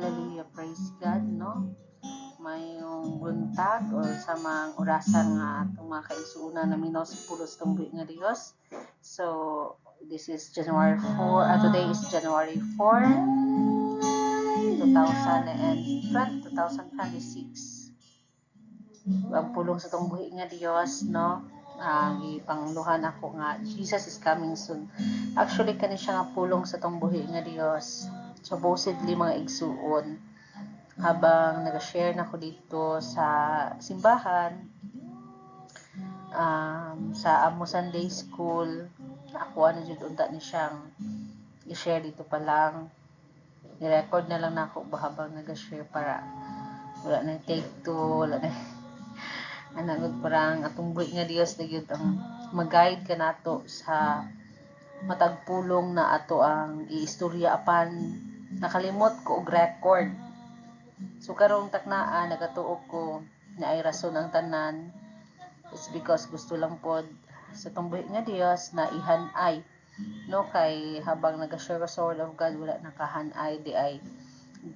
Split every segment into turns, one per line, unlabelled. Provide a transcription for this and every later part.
Hallelujah, praise God, no? Mayong buntag o sa mga orasan nga itong mga kaigsuuna na minos pulos tong buhi nga Dios. So, this is January 4, today is January 4, 2026. Ang pulong sa itong buhi nga Dios, no? Ipangluhan ako nga Jesus is coming soon. Actually kani siya nga pulong sa itong buhi nga Dios. Supposedly mga igsuon habang nag-share na ko dito sa simbahan, sa Amo Sunday School, ako ano dito unta ni siyang i-share dito pa lang, i-record na lang na ako habang nag-share para wala na take two, wala na anagod parang atong buhi nga Dios na yun ang mag-guide ka nato sa matagpulong na ato ang iistorya apan nakalimot ko og record. So karong taknaan nagatuog ko na ay rason ang tanan is because gusto lang pod sa tumbuhi nga Dios na ihanay, no, kay habang nag-share sa word of God wala nakahanay di ay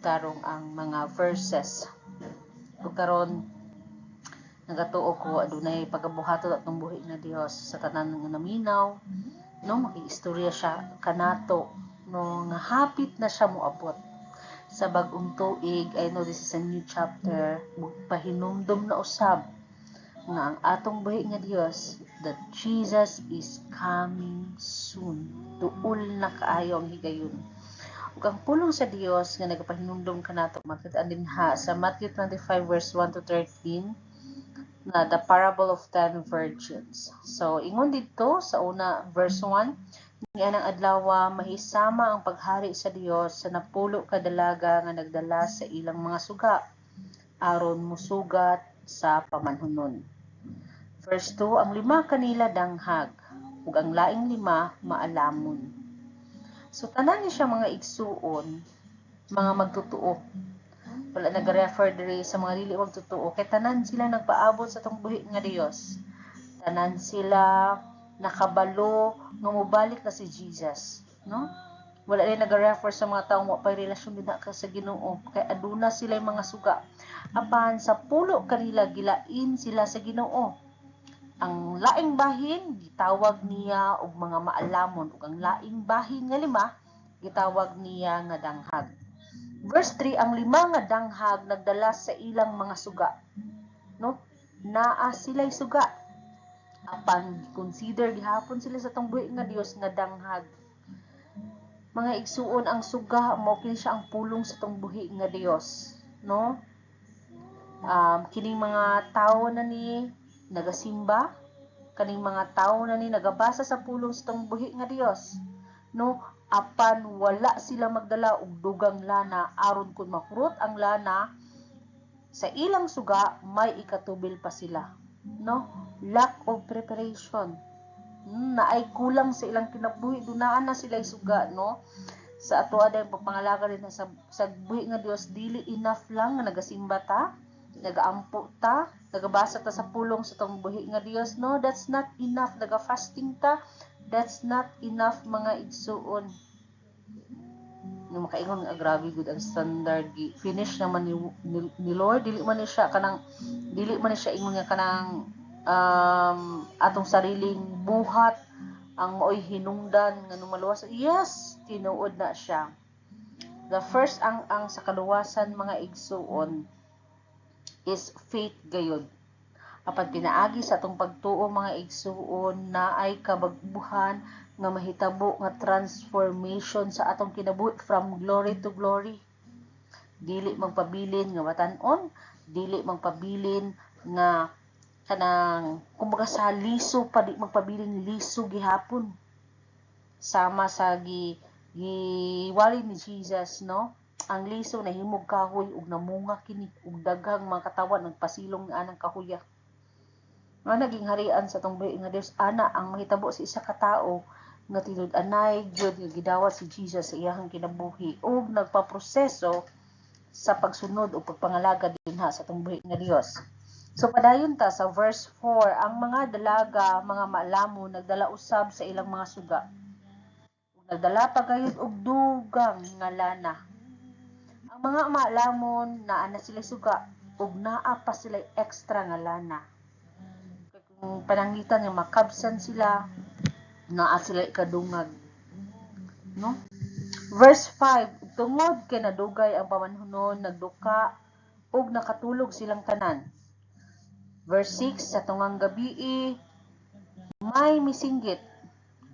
tarong ang mga verses. So karon nagatuog ko adunay pagabuhaton atong buhi nga Dios sa tanan nga naminaw, no, makiistorya siya kanato no nga hapit na siya moabot sa bag-ong tuig. I know this is a new chapter, magpahinumdum na usab nga ang atong buhi nga Dios that Jesus is coming soon. Tuol na kaayo ang higayon. Ug ang pulong sa Dios nga nagapahinumdum kanato makita dinha sa Matthew 25 verse 1 to 13 na the parable of 10 virgins. So ingon dito sa una verse 1, nianang adlaw mahisama ang paghari sa Dios sa napulo ka dalaga nga nagdala sa ilang mga suga aron musugat sa pamanhunon. Verse 2, ang 5 kanila danghag ug ang laing 5 maalamon. So tanan ni siya mga igsuon, mga magtutuo. Wala nag-refer diri sa mga dili magtutuo kay tanan sila nagpaabot sa tong buhi nga Dios. Tanan sila nakabalo nga mobalik na si Jesus, no? Wala rin nag-refer sa mga taong wa pay relasyon dinha ka sa Ginoo kay aduna sila mga suga. Apan sa pulo kanila gilain sila sa Ginoo. Ang laing bahin gitawag niya og mga maalamon ug ang laing bahin nga 5 gitawag niya nga danghag. Verse 3, ang 5 nga danghag nagdala sa ilang mga suga, no? Naa sila'y suga. Apan consider gihapon sila sa tong buhi nga Dios nga danghag. Mga igsuon, ang suga mao kini siya ang pulong sa tong buhi nga Dios, no? Kining mga tawo na ni nagasimba, kaning mga tawo na ni nagabasa sa pulong sa tong buhi nga Dios, no? Apan wala sila magdala og dugang lana aron kun makurot ang lana sa ilang suga may ikatubil pa sila, no? Lack of preparation. Naay kulang sa ilang kinabuhi, dunaan na sila suga, no? Sa ato aday pagpangalaga rin sa buhi nga Dios, dili enough lang nga nagasimba ta, nagaampo ta, nagabasa ta sa pulong sa tong buhi nga Dios, no? That's not enough. Naga-fasting ta, that's not enough mga igsuon. No makaingon nga grabe gud ang standard finish naman ni Lord, dili man ni siya ingon nga kanang atong sariling buhat ang maoy hinungdan nga numaluwas. Yes, tinuod na siya. The first ang sa kaluwasan mga igsuon is faith gayud. Apan pinaagi sa atong pagtuo mga igsuon na ay kabagbuhan nga mahitabo nga transformation sa atong kinabuhi from glory to glory. Dili magpabilin nga batan-on, dili magpabilin nga kanang kumbaga sa liso pa di magpabilin liso gihapon. Sama sa giwali ni Jesus, no? Ang liso nahimog kahoy ug namunga kini ug daghang mga katawan nagpasilong nga anang kahuya. Nga naging harian sa tong buhi nga Dios ana ang mahitabo sa isa ka tawo nga tinud-anay gyud nga gidawat si Jesus sa iyang kinabuhi ug nagpaproseso sa pagsunod o pagpangalaga dinha sa tong buhi nga Dios. So padayon ta sa verse 4, ang mga dalaga, mga maalamon nagdala usab sa ilang mga suga. Ug nagdala pa gayud og dugang nga lana. Ang mga maalamon naa na sila suga ug naa pa sila extra nga lana. Kung pananglitan nga makabsan sila, naa sila ikadungag. No? Verse 5, tungod kay nadugay ang pamanhunon, nagduka ug nakatulog silang tanan. Verse 6, sa tungang gabii may misinggit.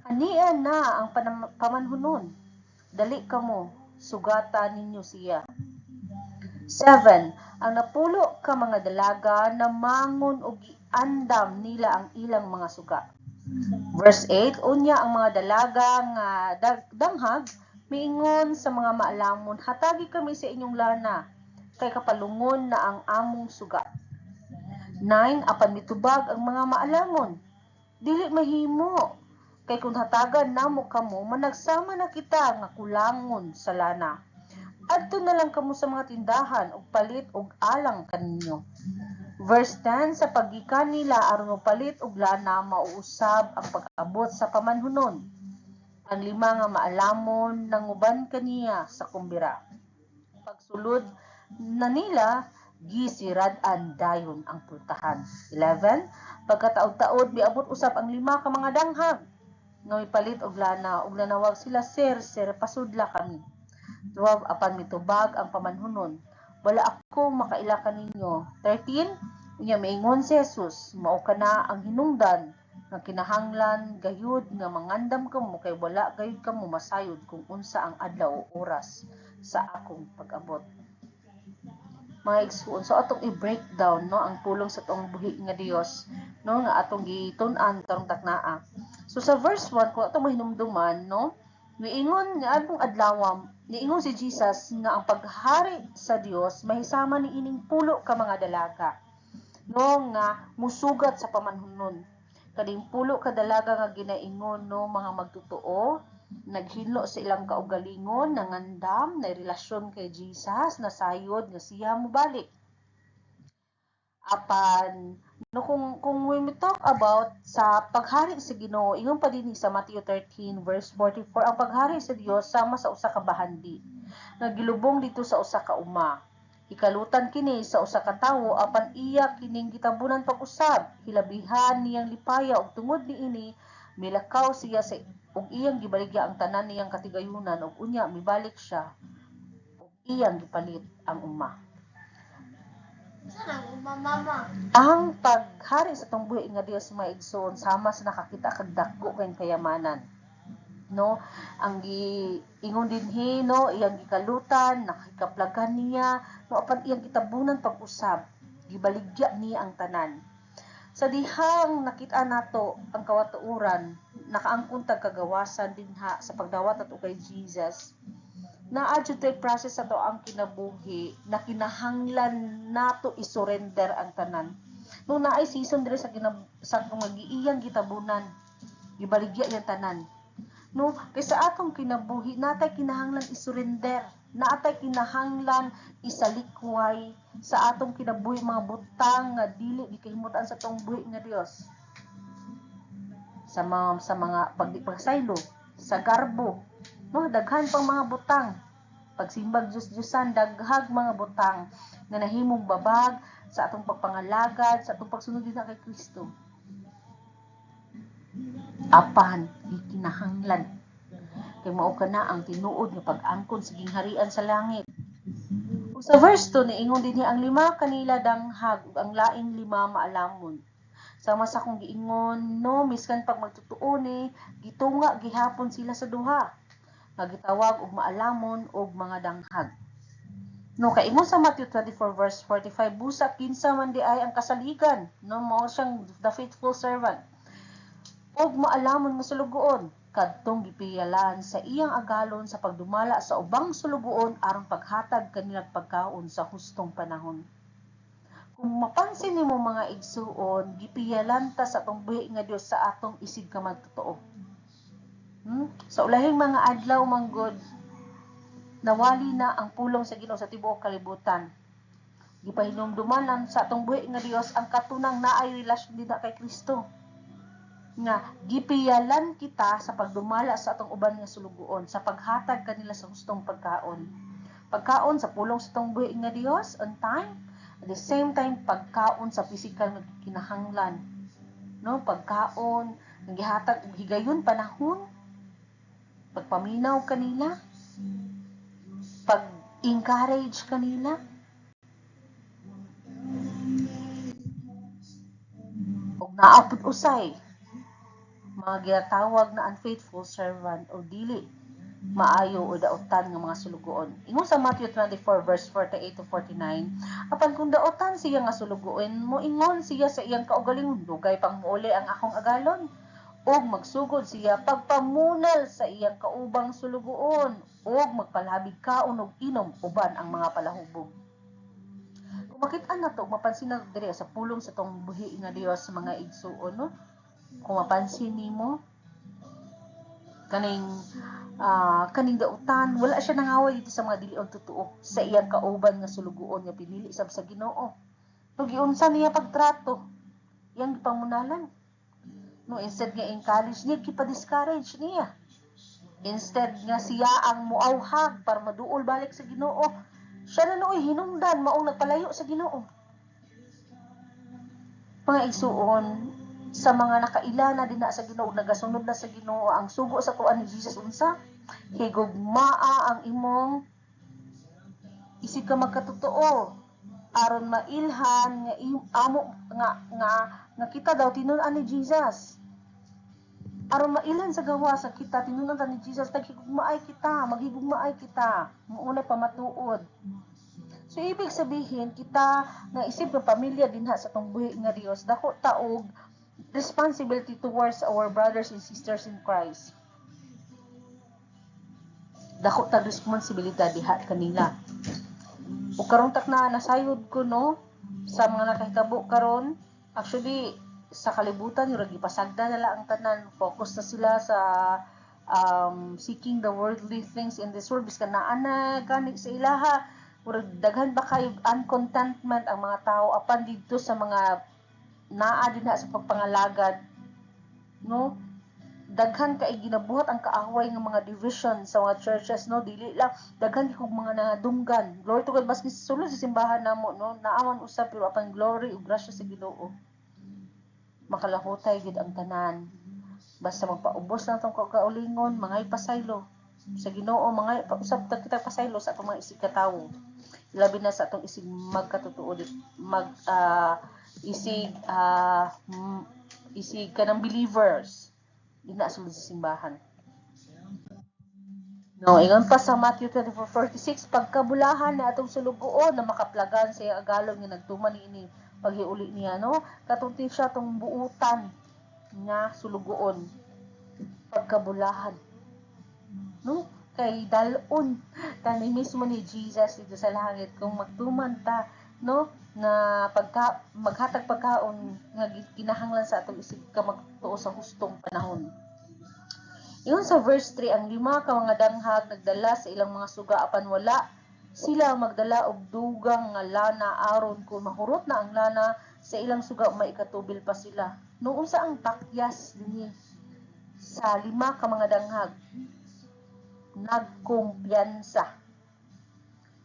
Anian na ang pamanhunon. Dali kamo, sugatan ninyo siya. 7. Ang napulo ka mga dalaga na mangon og giandam nila ang ilang mga suga. Verse 8, unya ang mga dalaga nga danghag miingon sa mga maalamon, hatagi kami sa inyong lana, kay kapalungon na ang among suga. 9. Apan mitubag ang mga maalamon, dili mahimo, kay kung hatagan namo kamo, managsama na kita nga kulangon sa lana. Adto na lang kamo sa mga tindahan og palit og alang kaninyo. Verse 10, sa paggikan nila aron mopalit og lana, mauusab ang pag-abot sa pamanhunon. Ang 5 nga maalamon nanguban kaniya sa kumbira. Pagsulod na nila, gisirad-an dayon ang pultahan. 11, pagkataod-taod miabot usab ang 5 ka mga danghag nga mipalit og lana ug nanawag sila, Sir, pasudla kami. 12, apan mitubag ang pamanhunon, wala ako makaila kaninyo. 13, unya miingon si Jesus, mao kana ang hinungdan nga kinahanglan gayud nga mangandam kamo, kay wala gayud kamo masayod kung unsa ang adlaw o oras sa akong pag-abot. Mga igsuon, so atong i-breakdown no ang pulong sa tong buhi nga Dios, no, nga atong gitun-an karong taknaa. So sa verse 1 kung atong mahinumduman, no, niingon nga atong adlaw, niingon si Jesus nga ang paghari sa Dios mahisama ni ining pulo ka mga dalaga, no, nga musugat sa pamanhunon. Kading pulo ka dalaga nga ginaingon, no, mga magtotoo, naghinlo sa ilang kaugalingon, nangandam, na relasyon kay Jesus, nasayod nga siya mobalik. Apan no, kung when we talk about sa paghari sa Ginoo, ingon pa dinhi sa Matthew 13 verse 44, ang paghari sa Dios sama sa usa ka bahandi nga gilubong dito sa usa ka uma. Hikalutan kini sa usa ka tawo, apan iya kining gitabunan pag-usab, hilabihan niyang lipaya ug tungod niini milakaw siya sa ug iyang gibaligya ang tanan niyang katigayunan ug unya mibalik siya ug iyang gipalit ang uma. Ang paghari sa tong buhi nga Dios mga igsoon sama sa nakakita kag dako kay kayamanan, no, ang giingon dinhi, no, iyang gikalutan, nakikaplagan niya, no, apan iyang gitabunan pag-usab, gibaligya niya ang tanan. Sa dihang nakita nato ang kawatuoran, nakaangkon tag kagawasan dinha sa pagdawat nato kay Jesus, naadyo tay process sa to ang kinabuhi na kinahanglan nato isurrender ang tanan. Nung naay season dire sa magiiyang gitabunan, gibaligya yang tanan. No, kay sa atong kinabuhi natay kinahanglan isurrender, natay kinahanglan isalikway sa atong kinabuhi mga butang nga dili gikahimutan sa tong buhi nga Dios. Sa mga pagsaylo, sa garbo, no, daghan pang mga butang. Pagsimbag Diyos-Diyosan, daghag mga butang na nahimong babag sa atong pagpangalagad, sa atong pagsunod din kay Kristo. Apan gikinahanglan kay mao kana ang tinuod nga pag-angkon sa gingharian sa langit. Ug sa verse 2 niingon dinhi ang 5 kanila danghag ug ang laing 5 maalamon. Sama sa akong giingon, no, miskan pag magtutuo ni gitunga gihapon sila sa duha nga gitawag og maalamon og mga danghag. No, kay ingon sa Matthew 24 verse 45, busa kinsa man di ay ang kasaligan, no, mao siyang the faithful servant. Og maalamon nga sulugoon, kadtong gipiyalan sa iyang agalon sa pagdumala sa ubang sulugoon aron paghatag kanilang pagkaon sa hustong panahon. Kung mapansin nimo mga igsuon, gipiyalan ta sa atong buhi nga Dios sa atong isig ka magtotoo. Sa ulahing mga adlaw manggod, nawali na ang pulong sa Ginoo sa tibuok kalibutan. Gipahinumdumanan sa atong buhi nga Dios ang katunang naay relasyon dinha kay Kristo. Nga gipiyalan kita sa pagdumala sa atong uban nga sulugoon, sa paghatag kanila sa hustong pagkaon. Pagkaon sa pulong sa tong buhi nga Dios on time, at the same time pagkaon sa physical nga kinahanglan, no? Pagkaon nga gihatag og higayon panahon, pagpaminaw kanila, pag-encourage kanila, ug naapod usay mga ginatawag na unfaithful servant o dili maayo o daotan nga mga sulugoon. Ingon sa Matthew 24 verse 48 to 49, apan kung daotan siya nga sulugoon, moingon siya sa iyang kaugalingon, dugay pang muuli ang akong agalon, ug magsugod siya pagpamunal sa iyang kaubang sulugoon, ug magpalabig kaon og inom uban ang mga palahubog. Kung makit-an nato, mapansin nato diri sa pulong sa tong buhi nga Dios sa mga igsuon, no? Kung mapansin nimo, kaning dautan wala siya nangaway dito sa mga dilion totoo sa iyang kauban nga sulugoon nga pinili sab sa Ginoo. No, giunsa niya pagtrato iyang gipamunalan, no? Instead nga encourage niya, gipa-discourage niya, instead nga siya ang muawhag para maduol balik sa Ginoo, siya na nooy hinungdan maong nagpalayo sa Ginoo. Mga igsuon, sa mga nakaila na din sa Ginoo, nagasunod na sa Ginoo, ang sugo sa tuan ni Jesus unsa? Higugmaa ang imong isig ka magkatotoo aron mailhan nga amo nga kita daw tinun-an ni Jesus. Aron mailhan sa gawa sa kita tinun-an ni Jesus, naghigugmaay kita, maghigugmaay kita, muunay pamatuod. So ibig sabihin kita nga isip nga pamilya dinha sa tong buhi nga Dios, dako taog responsibility towards our brothers and sisters in Christ. Dako ta responsibilidad diha kanila. O karong takna nasayod ko, no, sa mga nakahitabo karon, actually sa kalibutan yung gipasagda nila ang tanan, focus na sila sa seeking the worldly things in this world, biskan naa na gani sa ilaha, murag daghan ba kayo uncontentment ang mga tao apan didto sa mga naa dinha sa pagpangalagad, no? Daghan kay ginabuhat ang kaaway ng mga division sa mga churches, no? Dili lang daghan kog mga nadunggan, glory to God, baski sulod sa simbahan namo, no, naaman usab pero apan glory ug grasya sa Ginoo makalahutay gid ang tanan, basta magpaubos lang tong kaugalingon, mangay pasaylo sa Ginoo, mangay usab ta kita pasaylo sa atong mga isig katawo, labi na sa atong isig magkatotoo, isig kanang believers dina sulod sa simbahan. No, ingon pa sa Matthew 24:46, pagkabulahan na atong sulugoon na makaplagan sa iyang agalon nga nagtuman niini paghiuli niya, no? Katunti siya tong buutan nga sulugoon. Pagkabulahan, no? Kay dalon kani mismo ni Jesus dito sa langit kung magtuman ta, no, na maghatag pagkaon nga kinahanglan sa atong isig ka magtuo sa hustong panahon. Iyon sa verse 3, ang 5 ka mga danghag nagdala sa ilang mga suga apan wala sila magdala og dugang nga lana aron kung mahurot na ang lana sa ilang suga maikatubil pa sila. No, unsa ang takyas dinhi sa 5 ka mga danghag?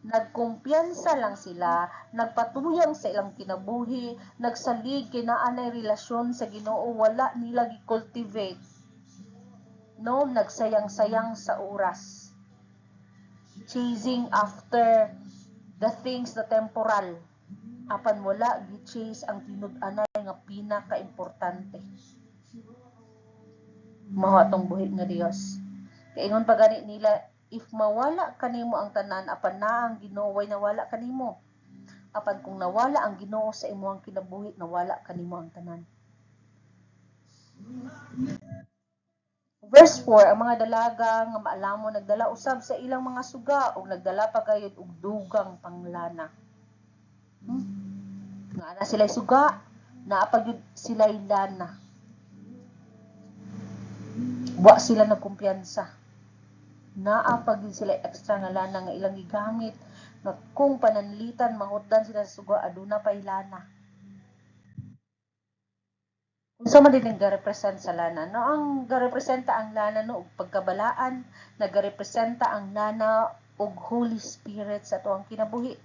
Nagkumpiyansa lang sila, nagpatuyang sa ilang kinabuhi, nagsalig kay naa nay relasyon sa Ginoo, wala nila gi-cultivate, no, nagsayang-sayang sa oras, chasing after the things na temporal, apan wala gi-chase ang tinud-anay nga pinaka-importante, mao atong buhi nga Dios. Kay ingon pa gani nila, if mawala kanimo ang tanan apan naa ang Ginoo, way nawala kanimo. Apan kung nawala ang Ginoo sa imong kinabuhi, nawala kanimo ang tanan. Verse 4, ang mga dalaga nga maalamon nagdala usab sa ilang mga suga ug nagdala pa gayud og dugang panglana. Nga ana sila'y suga, naa pa gyud sila'y lana. Wa sila nagkumpiyansa. Naa pa gyud sila extra nga lana nga ilang gigamit nga kung pananlitan mahutdan sila sa suga aduna pay lana. Unsa man din nagarepresent sa lana, no? Ang garepresenta ang lana, no, og pagkabalaan, nagarepresenta ang lana ug Holy Spirit sa tuang kinabuhi.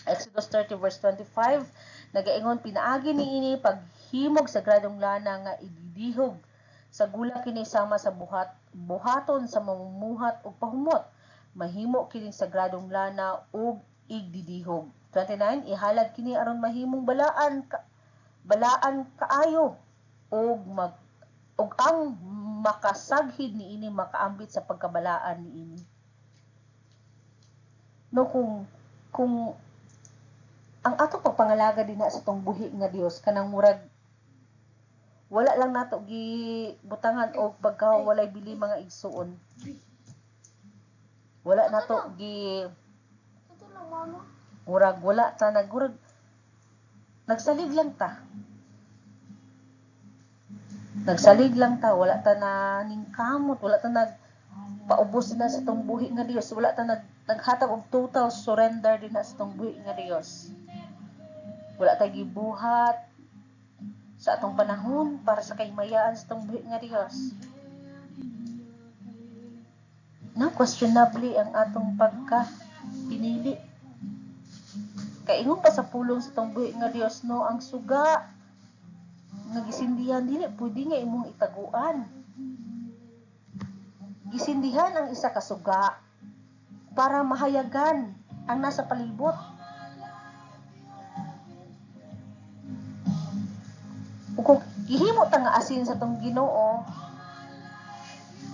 Exodus 30 verse 25 nagaingon, pinaagi niini paghimog sa gradong lana nga ididihog sa gula kini sama sa buhaton sa mamumuhat ug pahumot, mahimo kini sa gradong lana ug igdidihog. 29 ihalad kini aron mahimong balaan kaayo ug ang makasaghid niini makaambit sa pagkabalaan niini. No, kung ang ato pagpangalaga dinha sa tong buhi nga Dios kanang murag wala lang nato gibutangan og pagkawalay bili mga igsuon. Wala nato murag wala ta nagsalig lang ta. Nagsalig lang ta, wala ta na ningkamot, wala ta paubos na sa tong buhi nga Dios, wala ta naghatag og total surrender din sa tong buhi nga Dios. Wala ta gibuhat sa atong panahon para sa kahimayaan sa tong buhi nga Dios. No, questionably ang atong pinili. Kaingon pa sa pulong sa tong buhi nga Dios, no, ang suga nga gisindihan dili pwede nga imong itaguan. Gisindihan ang isa ka suga para mahayagan ang nasa palibot. Kung gihimo ta nga asin sa tong Ginoo,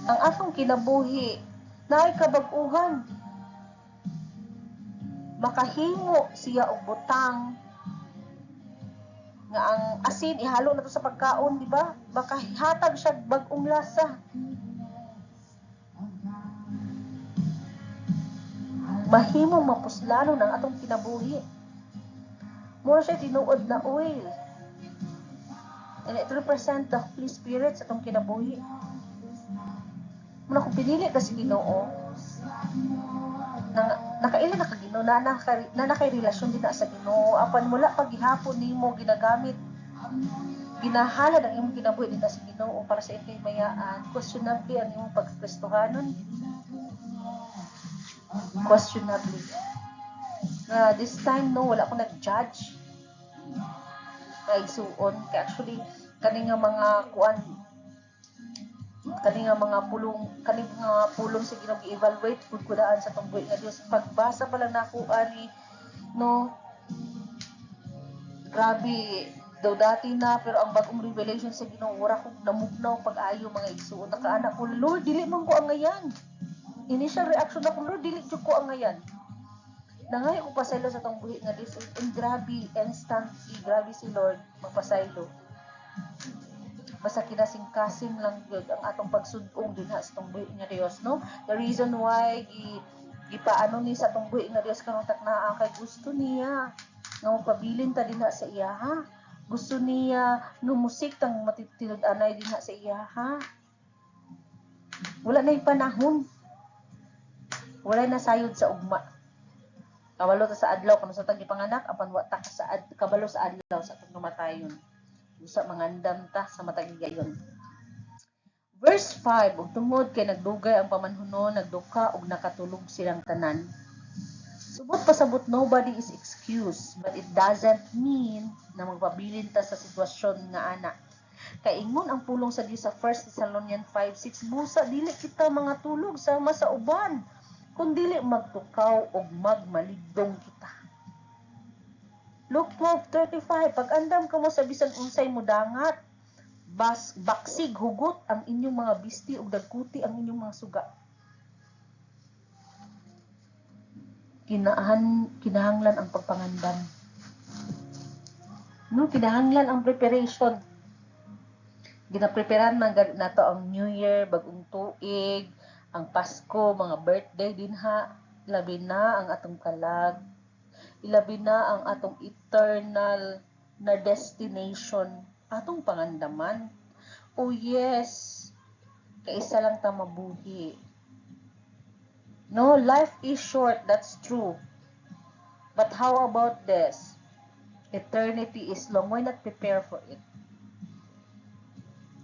ang atong kinabuhi naay kabag-uhan. Makahimo siya og butang nga ang asin ihalo na to sa pagkaon, di ba? Makahatag siya bag-ong lasa. Mahimong mapuslanon ang atong kinabuhi. Mura siya tinuod na oil. And it represent the Holy Spirit sa atong kinabuhi. Muna kung pinili ka si Ginoo, nakaila na kagino na nakay relasyon din na sa Ginoo, apan mula paghihapon nimo ginagamit ginahalad ang imong kinabuhi din na sa Ginoo para sa imong mayaan, questionably ang imong pagkristohanon. Questionably. This time, no, wala ko nag-judge. Kaigsuon. Kaya actually, kani nga mga pulong sa Ginoo gi-evaluate pud ko daan sa tong buhi nga Dios. Pagbasa pa lang nako ani, no, grabe daw dati na, pero ang bagong revelation sa Ginoo wala ko namugnaw pag-ayo mga igsuon. Nakaanak ko, Lord, dili man ko ang ngayan. Initial reaction ako, Lord, dili jud ko ang ngayan. Nangay ko pasaylo sa tong buhi nga Dios, and grabe instantly, grabe si Lord magpasaylo. Basta kinasing-kasing lang yun ang atong pagsudong din sa tong buhi nga Dios, no? The reason why gipaano ni sa tong buhi nga Dios kanang taknaa kay gusto niya nga magpabilin ta din sa iya, ha? Gusto niya numusik tang matitilod-anay din sa iya, ha? Wala na panahon. Wala na sayod sa ugma. Kabalo ta sa adlaw kung sa tang gipanganak, apan wa ta kabalo sa adlaw sa atong namatayon. Usa mangandam ta sa matag gayon. Verse 5, ug tungod kay nagdugay ang pamanhunon, nagduka ug nakatulog silang tanan. Subot pasabot, nobody is excused, but it doesn't mean na magpabilin ta sa sitwasyon nga ana. Kay ingon ang pulong sa Dios sa 1 Thessalonians 5:6, busa dili kita mga tulog sama sa uban, kung dili magtukaw og magmaligdong kita. Luke 12:35, pag-andam kamo sa bisan unsay mudangat, baksig hugot ang inyong mga bisti ug dagkuti ang inyong mga suga. Kinahanglan ang pagpangandam. No, kinahanglan ang preparation. Ginapreparan man nato ang New Year, bagong tuig, ang Pasko, mga birthday din ha. Labi na ang atong kalag. Ilabi na ang atong eternal na destination, atong pangandaman. Oh yes, kaisa lang ta mabuhi. No, life is short, that's true. But how about this? Eternity is long. Why not prepare for it?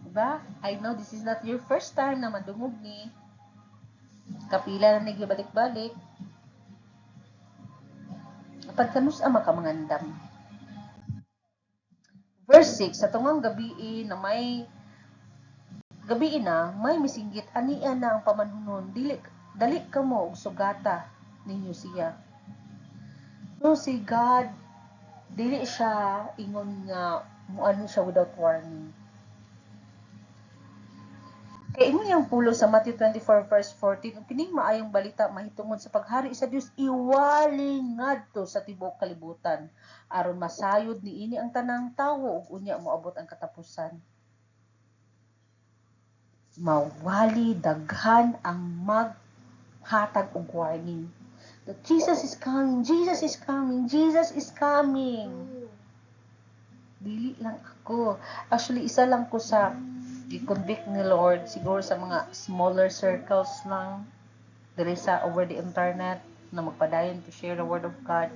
Diba? I know this is not your first time na madungog ni. Kapila na nagibalik-balik. Pagkanus ang makamangandam. Verse 6, sa tungang gabi na may misinggit ania na ang pamanhunon, dali ka mo og sugata ninyo siya. No, si God, dili siya ingon nga muani siya without warning. Kay ingon niyang pulo sa Matthew 24 verse 14, ang kining maayong balita mahitungod sa paghari sa Dios iwaling ngadto sa tibuok kalibutan aron masayod niini ang tanang tawo ug unya moabot ang katapusan. Mawali daghan ang maghatag og warning that Jesus is coming, Jesus is coming, Jesus is coming. Dili lang ako. Actually, isa lang ko sa i-convict ni Lord, siguro sa mga smaller circles lang, diri sa over the internet, na magpadayon to share the word of God,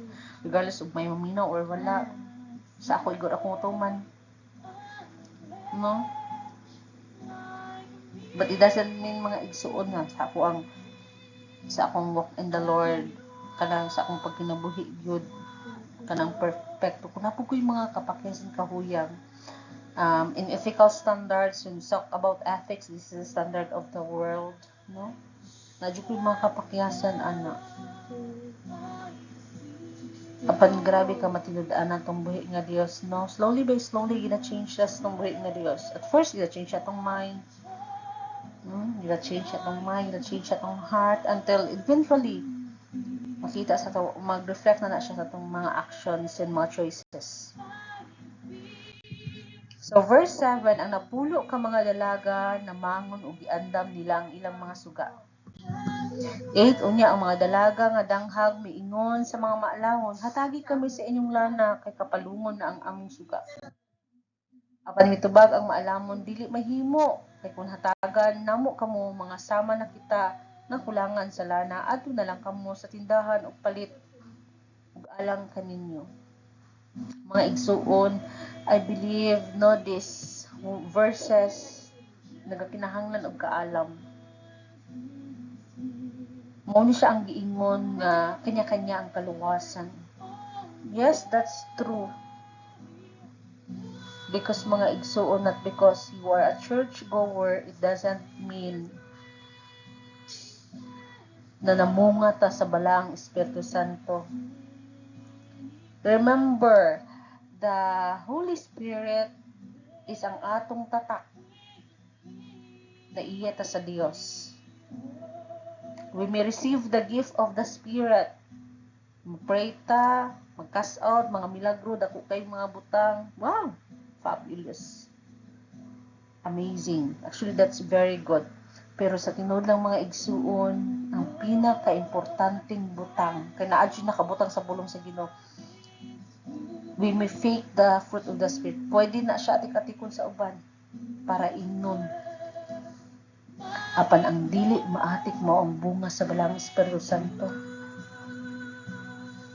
regardless of may maminaw or wala. Sa ako, igor akong utuman. No? But it doesn't mean mga igsuon nga sa akong walk in the Lord, kanang sa akong pagkinabuhi gyud, kanang perfecto ko na po ko yung mga kapakyasan kahuyang. In ethical standards, when we talk about ethics, this is the standard of the world, no? Nadyo ko yung mga kapakyasan, ana. Apan grabe ka matinud-an atong buhi nga Dios, no? Slowly by slowly, gina-change us tong buhi nga Dios. At first, gina-change atong mind. Gina-change atong mind, gina-change atong heart, until eventually, makita sa to, mag-reflect na siya sa itong mga actions and mga choices. So verse 7, ang napulo ka mga dalaga na mangon ug giandam nila ang ilang mga suga. 8, unya ang mga dalaga nga danghag miingon sa mga maalawon, hatagi kami sa inyong lana kay kapalungon na ang among suga. Apan mitubag ang maalamon, dili mahimo kay kun hatagan namo kamo mga sama na kita nga kulangan sa lana, adto na lang kamo sa tindahan og palit ug alang kaninyo. Mga igsuon, I believe no this verses nagakinahanglan og kaalam. Mao ni siya ang giingon nga kanya-kanya ang kaluwasan. Yes, that's true. Because mga igsuon, not because you are a church goer, it doesn't mean na namunga ta sa balang Espiritu Santo. Remember, the Holy Spirit is ang atong tatak na iya ta sa Dios. We may receive the gift of the Spirit. Mag-pray ta, mag-cast out, mga milagro, dako kay mga butang. Wow! Fabulous. Amazing. Actually, that's very good. Pero sa tinuod lang mga igsuon, ang pinaka-importanting butang, kaya naadyo nakabutang sa bulong sa Ginoo, we may fake the fruit of the Spirit. Pwede na siya atik-atikon sa uban para ingnon. Apan ang dili maatik mo ang bunga sa balang Espiritu Santo.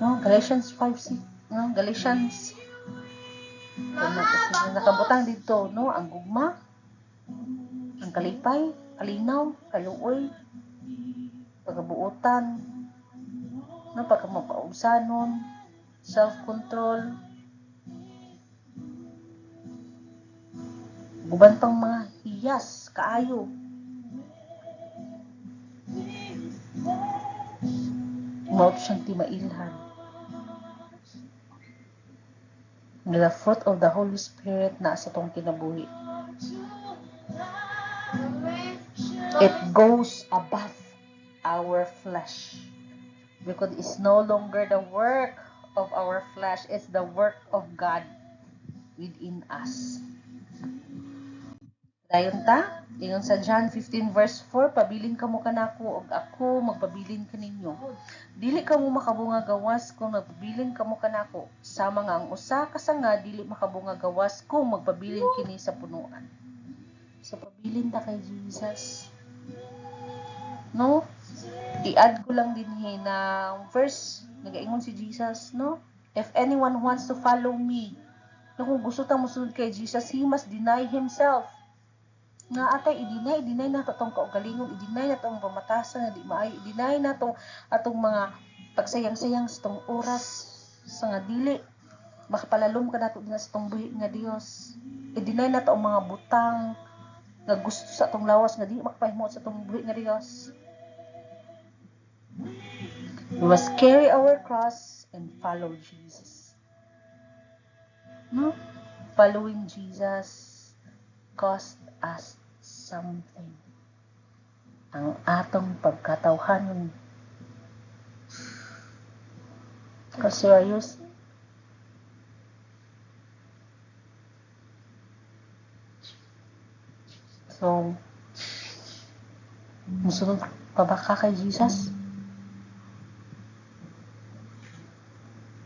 No, Galatians 5:6, no, Galatians. Nakabutang dito, no, ang gugma, ang kalipay, kalinaw, kaluoy, pagabuotan, no, pagkamapausanon, self-control, guban pang mga hiyas, kaayo. Mao siyang timailhan. The fruit of the Holy Spirit na sa tong kinabuhi. It goes above our flesh. Because it's no longer the work of our flesh, it's the work of God within us. Dayon ta, ingon sa John 15 verse 4, pabilin kamo kanako ug ako magpabilin kaninyo. Dili kamo makabunga gawas kung magpabilin kamo kanako, sama nga ang usa ka sanga dili makabunga gawas kung magpabilin kini sa punuan. So pabilin ta kay Jesus. No? I-add ko lang dinhi na verse nagaingon si Jesus, no? If anyone wants to follow me, kung gusto tang mosunod kay Jesus, he must deny himself. nga atay i-deny na to tong kaugalingon, i-deny na tong pamatasan nga di maayo, i-deny na tong atong mga pagsayang-sayang sa tong oras sa nga dili makapalalom ka nato din sa tong buhi nga Dios. I-deny na to ang mga butang nga gusto sa atong lawas nga di makapahimo sa atong buhi nga Dios. We must carry our cross and follow Jesus. No? Following Jesus cost us something. Ang atong pagkatawhanon. Serious? So, musunod pa ba ka kay Jesus?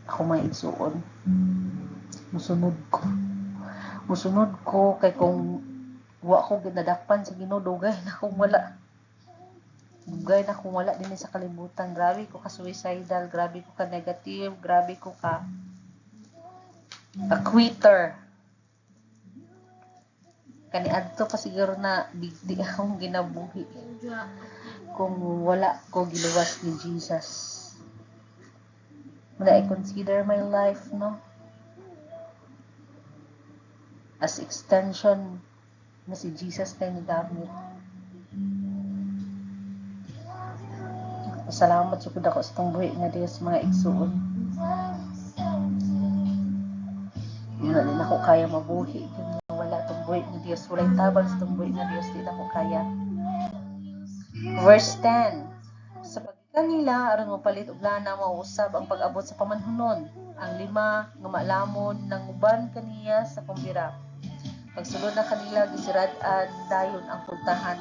Ako may igsuon. Musunod ko kay kung wa ko ginadakpan sa Ginoo, dugay na kung wala din sa kalibutan. Grabe ko ka suicidal, grabe ko ka negative, grabe ko ka a quitter. Kaniadto pa siguro na bigti akong ginabuhi kung wala ko giluwas ni Jesus. When I consider my life, no, as extension na si Jesus na nigamit. Salamat sa ako sa itong buhi nga Diyos, mga igsuon. Wala din ako kaya mabuhi. Wala itong buhi nga Diyos. Wala yung tabang sa itong buhi nga Diyos. Di na ako kaya. Verse 10. Sa pagkikan nila, aron mapalit og lana mauusab ang pag-abot sa pamanhunon. Ang 5 nga maalamon ng uban kaniya sa kumbira. Pagsulod na kanila, gisirad-an dayon ang puntahan.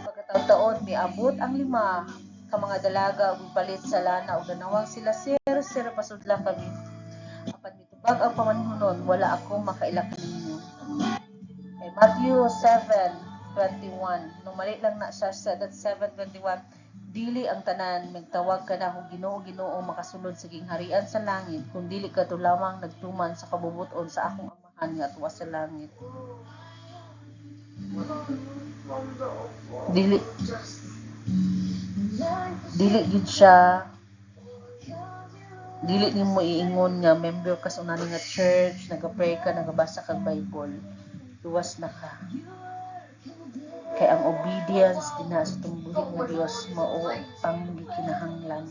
Pagkataon-taon, miabot ang 5 ka mga dalaga ug palit sa lana ug ganawang sila, Sir, pasudla kami. Apan mitubag ang pamanhunon, wala akong makaila kaninyo. Kay Matthew 7:21, nung mali lang na siya sa 7:21, dili ang tanan magtawag ka na kung Ginoo Ginoo makasulod sa gingharian sa langit, kung dili ka to lamang nagtuman sa kabubuton sa akong Amahan nga tuwa sa langit. Dili gid siya, dili nimo iingon nga member ka sa unani nga church, nagapray ka, nagabasa kag Bible, luwas na ka. Kay ang obedience dinha sa tumbuhi nga Dios mao ang gikinahanglan.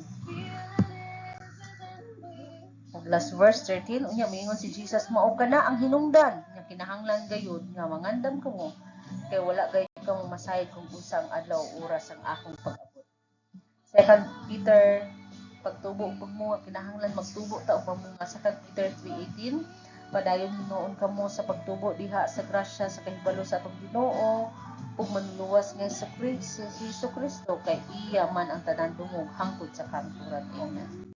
Last verse 13, unya miingon si Jesus, mao kana ang hinungdan nga kinahanglan gayud nga mangandam kamo, kay wala gayud kamo masayod kung unsang adlaw oras ang akong pag-abot. 2 Peter, pagtubo pag mo kinahanglan magtubo ta og mamunga. 2 Peter 3:18, padayon hinuon kamo sa pagtubo diha sa grasya sa kahibalo sa atong Ginoo ug manluwas nga sa Hesus Kristo, kay iya man ang tanan dungog hangtod sa kanturan. Amen.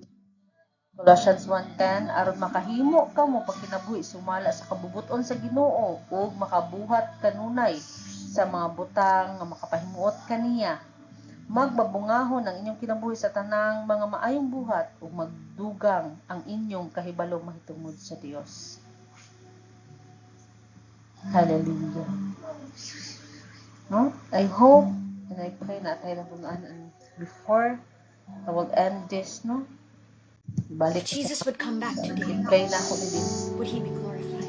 Colossians 1:10, aron makahimo kamo pagkinabuhi sumala sa kabubuton sa Ginoo ug makabuhat kanunay sa mga butang nga makapahimuot kaniya. Magbabungahon ang inyong kinabuhi sa tanang mga maayong buhat ug magdugang ang inyong kahibalo mahitungod sa Dios. Hallelujah. No? I hope and I pray na tayo na punuan before I will end this, no?
If Jesus would come back today,
pray na ako ni this.
would he be glorified?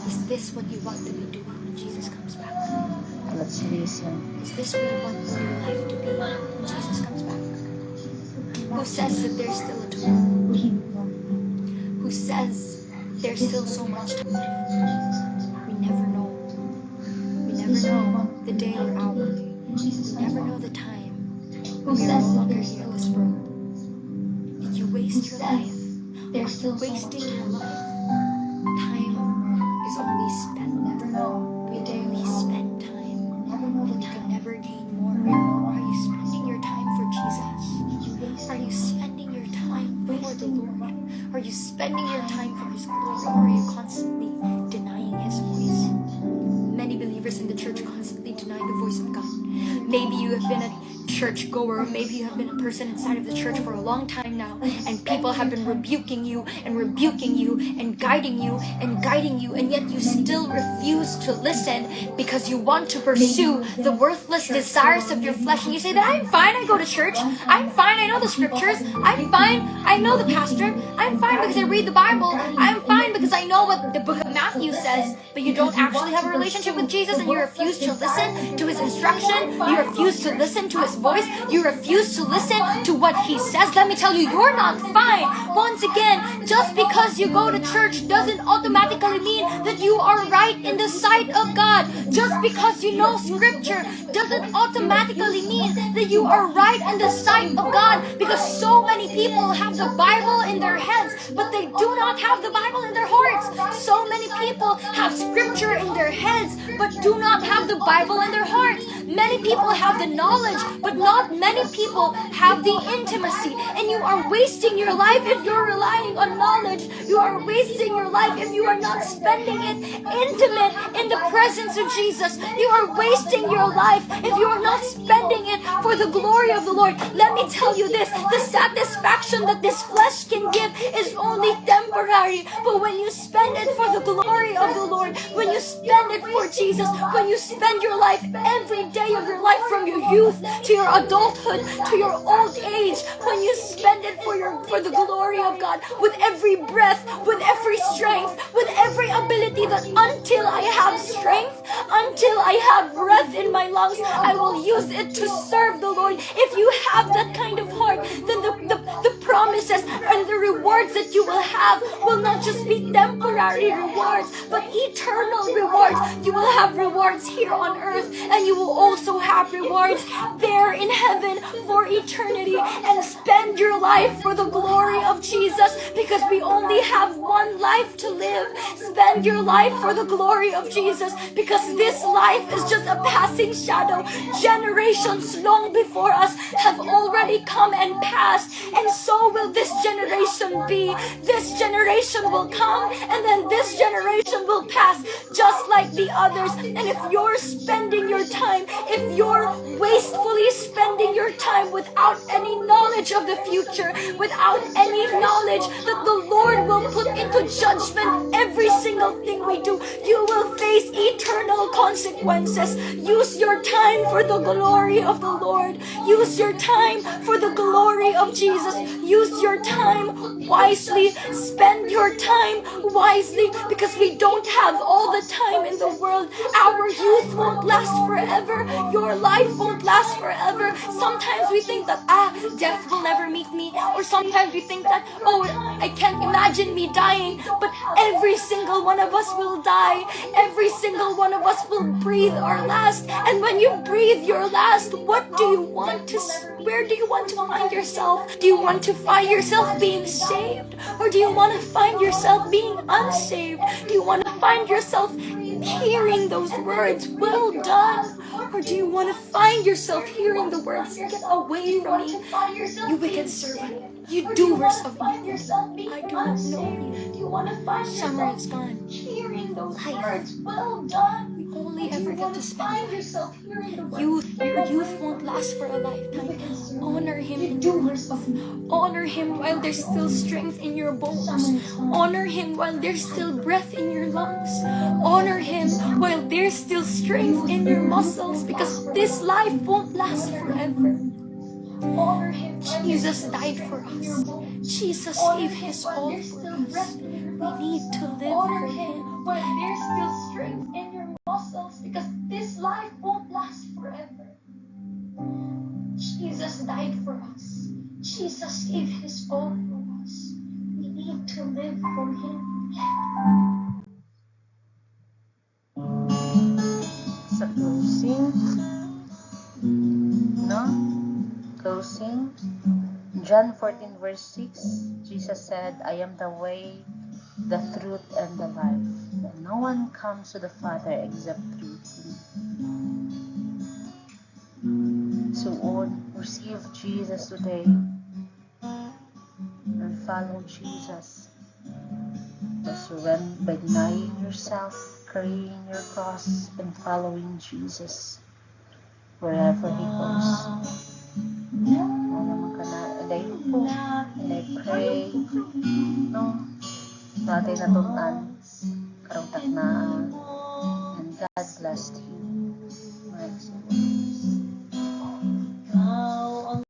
Is this what you want to be doing when Jesus comes back?
Let's listen.
Is this what you want your life to be when Jesus comes back? Who says that there's still a tomorrow? Who says there's still so much time? We never know. We never know the day or hour. We never know the time when we are no longer here in this world. Did you waste your life? Are you wasting your life? Time is only spent. We only spend time, and we can never gain more. Are you spending your time for Jesus? Are you spending your time for the Lord? Are you spending your time for His glory? Or are you constantly denying His voice? Many believers in the church constantly deny the voice of God. Maybe you have been a church goer, or maybe you have been a person inside of the church for a long time now, and people have been rebuking you and rebuking you and guiding you and guiding you, and yet you still refuse to listen because you want to pursue the worthless desires of your flesh. And you say that I'm fine, I go to church, I'm fine, I know the scriptures, I'm fine, I know the pastor, I'm fine because I read the Bible, I'm fine because I know what the book of Matthew says, but you don't actually have a relationship with Jesus, and you refuse to listen to his instruction, you refuse to listen to his voice, you refuse to listen to what he says. Let me tell you, you're not fine. Once again, just because you go to church doesn't automatically mean that you are right in the sight of God. Just because you know scripture doesn't automatically mean that you are right in the sight of God, because so many people have the Bible in their heads, but they do not have the Bible in their hearts. So many people have scripture in their heads, but do not have the Bible in their hearts. Many people have the knowledge, but not many people have the intimacy. And you are wasting your life if you're relying on knowledge. You are wasting your life if you are not spending it intimate in the presence of Jesus. You are wasting your life if you are not spending it for the glory of the Lord. Let me tell you this, the satisfaction that this flesh can give is only temporary. But when you spend it for the glory of the Lord, when you spend it for Jesus, when you spend your life, every day of your life, from your youth to your adulthood to your old age, when you spend it for the glory of God, with every breath, with every strength, with every ability, that until I have strength, until I have breath in my lungs, I will use it to serve the Lord. If you have that kind of heart, then the promises and the rewards that you will have will not just be temporary rewards, but eternal rewards. You will have rewards here on earth, and you will also have rewards there in heaven for eternity. And spend your life for the glory of Jesus, because we only have one life to live. Spend your life for the glory of Jesus, because this life is just a passing shadow. Generations long before us have already come and passed, and so will this generation be. This generation will come, and then this generation will pass, just like the others. And if you're spending your time, if you're wastefully spending your time without any knowledge of the future, without any knowledge that the Lord will put into judgment every single thing we do, you will face eternal consequences. Use your time for the glory of the Lord. Use your time for the glory of Jesus. Use your time wisely. Spend your time wisely, because we don't have all the time in the world. Our youth won't last forever. Your life won't last forever. Sometimes we think that death will never meet me, or sometimes we think that, oh, I can't imagine me dying. But every single one of us will die. Every single one of us will breathe our last. And when you breathe your last, what do you want to where do you want to find yourself? Do you want to find yourself being saved, or do you want to find yourself being unsaved? Do you want to find yourself hearing those words, well done? Or do you want to find yourself hearing the words, get away from me, you wicked servant, you doers of evil, I do not know you. Summer is gone. Life, well done. We only ever get to spend youth. Your youth won't last for a lifetime. Honor him in your youth. Honor him while there's still strength in your bones. Honor him while there's still breath in your lungs. Honor him while there's still strength in your muscles, because this life won't last forever. Honor him. Jesus died for us. Jesus gave his all for us. We need to live for him while there's still strength in your muscles, because this life won't last forever. Jesus died for us. Jesus gave his all for us. We need to live for him.
Sa closing, closing, John 14 verse 6, Jesus said, I am the way, the truth, and the life. And no one comes to the Father except through him. So receive Jesus today and follow Jesus. By denying yourself, carrying your cross, and following Jesus wherever he goes. Dahil thankful and I pray no natin natunan karong taknaan and God bless you.